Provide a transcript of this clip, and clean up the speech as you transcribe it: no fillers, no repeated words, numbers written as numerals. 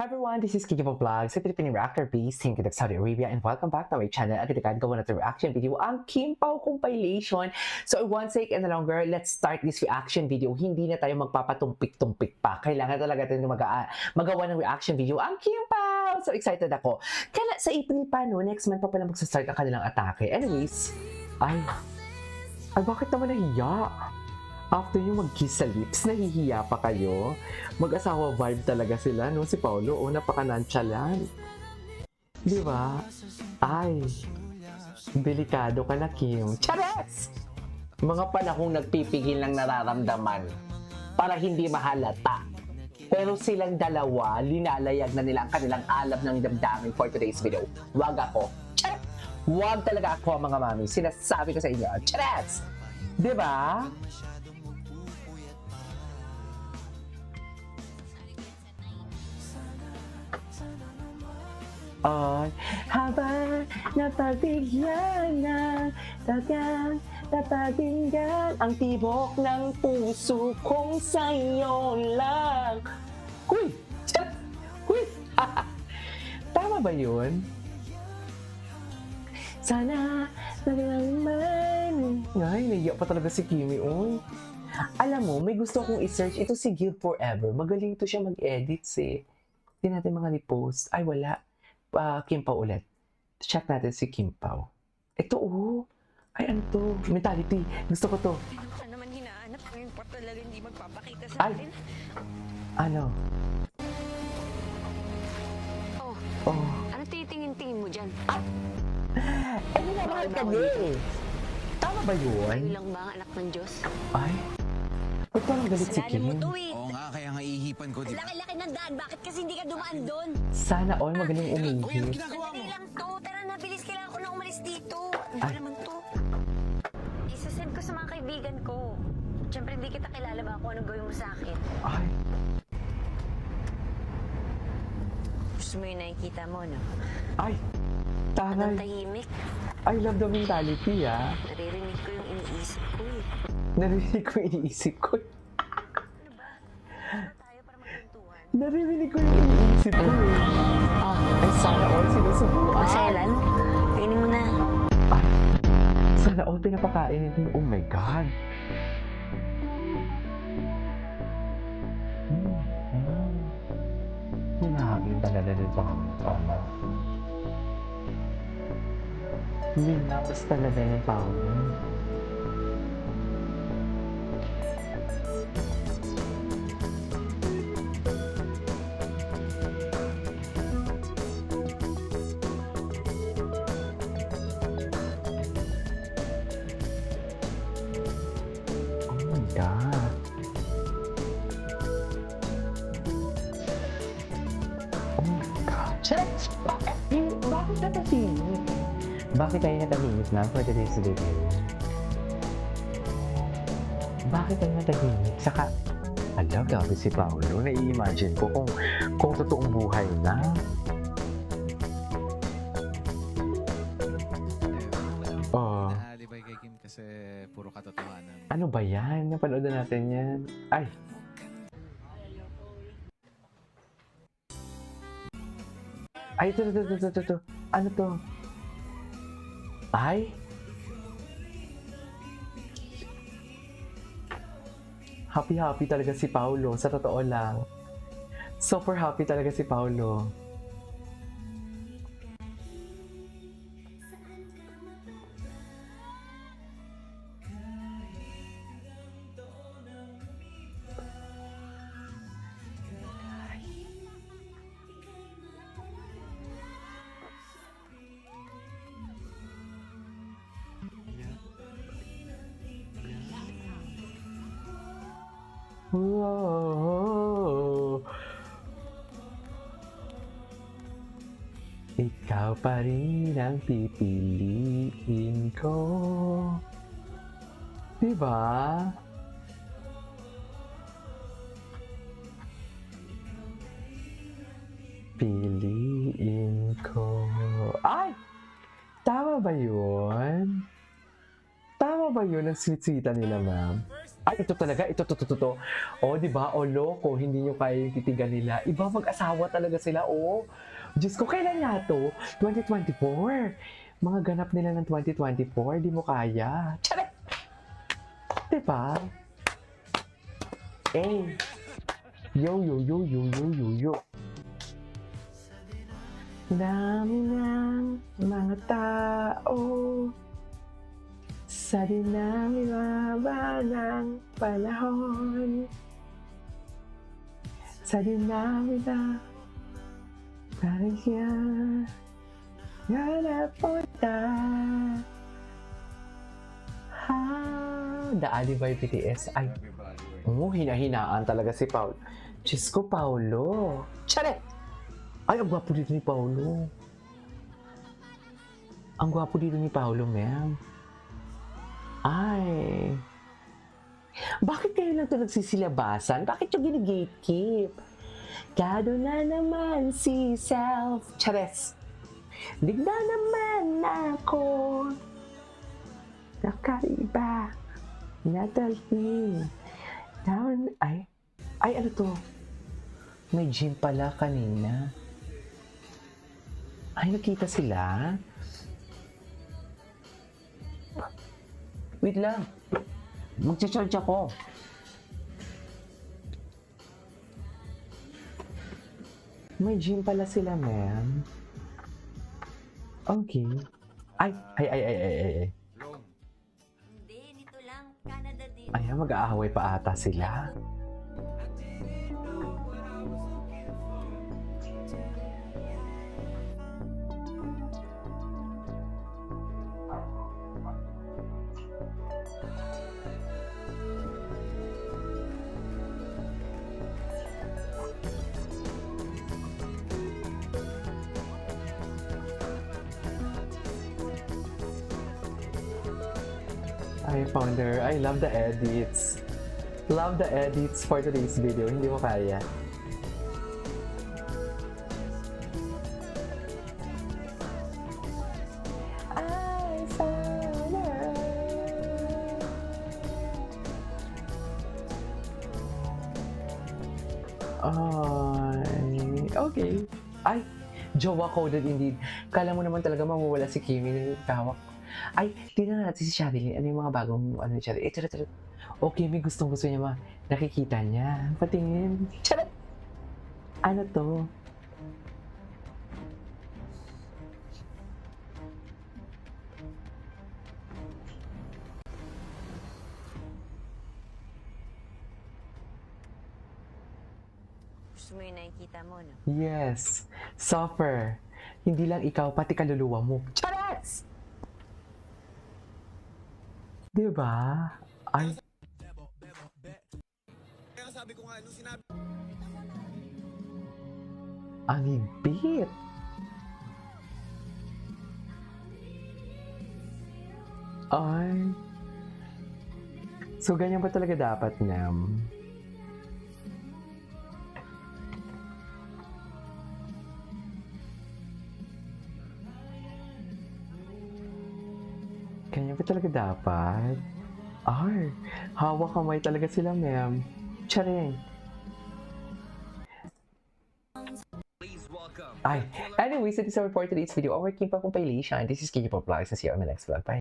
Hi everyone, this is Kiki Vlog sa Philippine Reactor Base, King of Saudi Arabia, and welcome back to my channel. Agad gawa na ito reaction video, ang Kim Pao compilation. So one sake and no longer, let's start this reaction video. Hindi na tayo magpapatumpik-tumpik pa. Kailangan talaga tayo magawa ng reaction video, ang Kim Pao! So excited ako. Kaya sa April pa, no? Next month pa pala magsastart ang kanilang atake. Anyways, ay bakit naman nahiya? After yung mag-kiss sa lips, nahihiya pa kayo? Mag-asawa vibe talaga sila, no? Si Paolo, napaka-nonchalant. Di ba? Ay, delikado ka na, Kim. Chares! Mga panahong nagpipigil ng nararamdaman para hindi mahalata. Pero silang dalawa, linalayag na nila ang kanilang alab ng damdamin for today's video. Wag ako. Chares! Wag talaga ako, mga mami. Sinasabi ko sa inyo. Chares! Di ba? Ay, habang napagbigyan ng tagang napakinggan ang tibok ng puso kong sa'yo lang. Huy! Huy! Tama ba yun? Sana naglaman. Ay, nahiya pa talaga si Kimi. Uy. Alam mo, may gusto akong i-search. Ito si Guild Forever. Magaling ito siya mag-edits eh. Hindi natin mga repost. Ay, wala. Kim Pao ulit. Check natin si Kim Pao. Ito Ay, ano to? Mentality. Gusto ko to. Ano ka naman hinahanap? Ngayon pa talaga hindi magpapakita sa Ay! atin. Ano? Oh. Ano titingin-tingin mo dyan? Minamahal ka niya. Tama ba yun? Kayo lang ba ang anak ng Diyos? Ay. Ba't parang galit si Kasalanan mo Kim? to eh. Oo nga, kaya nga ihipan ko, di ba? Laki-laki ng daan. Bakit kasi hindi ka dumaan doon? Sana all magaling Uy, ano umihip. ginagawa mo? Sandali lang to. Tara na, bilis. Kailangan ko na umalis dito. Ano ba Ay. naman to? Isasend ko sa mga kaibigan ko. Siyempre, hindi kita kilala ba kung anong gawin mo sa akin. Ay. Gusto mo yung nakikita mo, no? Ay. Ang Taray. tahimik. I love the mentality, Naririnig ko yung iniisip ko eh. Narinig ko yung iniisip ko. Ano ba? Ano tayo para magkwentuhan? Narinig ko yung iniisip ko Ay, sana all sinusubuan. Maselan? Kainin mo na. Ay, sana all pinapakain. Oh my God. Hinahangin talaga nito. Linapos talaga ng tao. Oh my God. Oh my God. Chex! Bakit natahimik? Bakit tayo natahimik na for today's video? Bakit tayo natahimik? Saka, grabe si Paolo. Nai-imagine ko kung totoong buhay na. Oh. Naalibay kay Kim kasi puro katotohanan. Ano ba yan? Napanood na natin yan. Ay! Ay, ito. Ano to? Ay! Happy talaga si Paolo. Sa totoo lang. Super happy talaga si Paolo. Wow. Ikaw pa rin ang pipiliin ko. Diba? Piliin ko. Ay! Tama ba yun? Tama ba yun ang sweet-sweetan nila, ma'am? Ay, ito talaga, ito. O, di ba? O, loko, hindi nyo kaya yung titigan nila. Iba, mag-asawa talaga sila, o. Diyos ko, kailan nga to? 2024. Mga ganap nila ng 2024, di mo kaya. Charet! Di ba? Eh. Yo. Dami ng mga tao sa dinami-baba ng panahon. Sa dinami na parang yan napunta. The Alibay BTS. Ay, hinahinaan talaga si Paul. Diyos ko, Paulo. Charet! Ay, ang gwapo dito ni Paulo. Ang gwapo dito ni Paulo, ma'am. Ay. Bakit kayo lang ito nagsisilabasan? Bakit yung gini-gatekeep? Gado na naman si self. Chares. Digda naman ako. Nakaiba. Nadalhin. Down. Ay, ano to? May gym pala kanina. Ay, nakita sila? Wait lang. Mag-charge ako. May gym pala sila, ma'am. Okay. Ay. Hindi, nito lang. Canada din. Ay, mag-aaway pa ata sila. I found her. I love the edits. Love the edits for today's video. Hindi mo kaya. I found her. Ay, okay. Ay, jowa coded indeed. Kala mo naman talaga mawawala si Kimi ng tawak. Ay, tingnan natin si Sherilyn. Ano yung mga bagong ni Sherilyn? Charot. Okay, may gusto niya nakikita niya. Patingin. Charot! Ano to? Gusto mo yung nakikita mo, no? Yes. Suffer. Hindi lang ikaw, pati kaluluwa mo. Charot! Diba? Ay. Kaya sabi ko nga, nung sinabi Ang higpit. Ay. So, ganyan ba talaga dapat, Nam? Ganyan ba talaga dapat? Ay, hawak kamay talaga sila, ma'am. Charing. Ay, anyways, that is our for today's video. Our Kimpa compilation. This is Kiki Pop Vlogs. And see you on the next vlog. Bye.